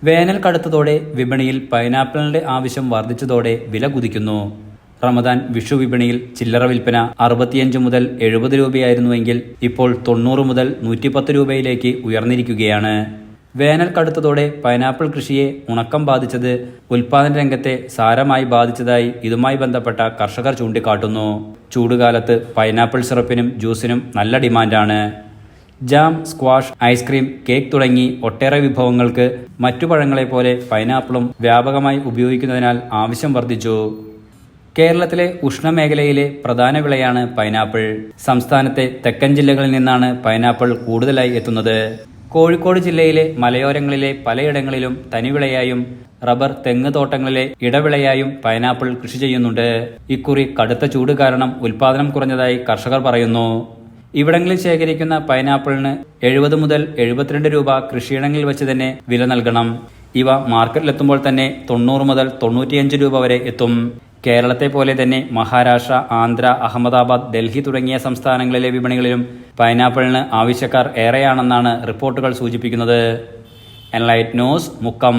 വേനൽ കടുത്തതോടെ വിപണിയിൽ പൈനാപ്പിളിന്റെ ആവശ്യം വർദ്ധിച്ചതോടെ വില കുതിക്കുന്നു. റമദാൻ വിഷു വിപണിയിൽ ചില്ലറ വിൽപ്പന 65 മുതൽ 70 രൂപയായിരുന്നുവെങ്കിൽ ഇപ്പോൾ 90 മുതൽ 110 രൂപയിലേക്ക് ഉയർന്നിരിക്കുകയാണ്. വേനൽ കടുത്തതോടെ പൈനാപ്പിൾ കൃഷിയെ ഉണക്കം ബാധിച്ചത് ഉൽപാദന രംഗത്തെ സാരമായി ബാധിച്ചതായി ഇതുമായി ബന്ധപ്പെട്ട കർഷകർ ചൂണ്ടിക്കാട്ടുന്നു. ചൂടുകാലത്ത് പൈനാപ്പിൾ സിറപ്പിനും ജ്യൂസിനും നല്ല ഡിമാൻഡാണ്. ജാം, സ്ക്വാഷ്, ഐസ്ക്രീം, കേക്ക് തുടങ്ങി ഒട്ടേറെ വിഭവങ്ങൾക്ക് മറ്റു പഴങ്ങളെപ്പോലെ പൈനാപ്പിളും വ്യാപകമായി ഉപയോഗിക്കുന്നതിനാൽ ആവശ്യം വർദ്ധിച്ചു. കേരളത്തിലെ ഉഷ്ണമേഖലയിലെ പ്രധാന വിളയാണ് പൈനാപ്പിൾ. സംസ്ഥാനത്തെ തെക്കൻ ജില്ലകളിൽ നിന്നാണ് പൈനാപ്പിൾ കൂടുതലായി എത്തുന്നത്. കോഴിക്കോട് ജില്ലയിലെ മലയോരങ്ങളിലെ പലയിടങ്ങളിലും തനിവിളയായും റബ്ബർ, തെങ്ങ് തോട്ടങ്ങളിലെ ഇടവിളയായും പൈനാപ്പിൾ കൃഷി ചെയ്യുന്നുണ്ട്. ഇക്കുറി കടുത്ത ചൂട് കാരണം ഉൽപാദനം കുറഞ്ഞതായി കർഷകർ പറയുന്നു. ഇവിടങ്ങളിൽ ശേഖരിക്കുന്ന പൈനാപ്പിളിന് 70 മുതൽ 72 രൂപ കൃഷിയിടങ്ങളിൽ വെച്ച് തന്നെ വില നൽകണം. ഇവ മാർക്കറ്റിലെത്തുമ്പോൾ തന്നെ 90 മുതൽ 95 രൂപ വരെ എത്തും. കേരളത്തെ പോലെ തന്നെ മഹാരാഷ്ട്ര, ആന്ധ്ര, അഹമ്മദാബാദ്, ഡൽഹി തുടങ്ങിയ സംസ്ഥാനങ്ങളിലെ വിപണികളിലും പൈനാപ്പിളിന് ആവശ്യക്കാർ ഏറെയാണെന്നാണ് റിപ്പോർട്ടുകൾ സൂചിപ്പിക്കുന്നത്. Enlight news, Mukkam.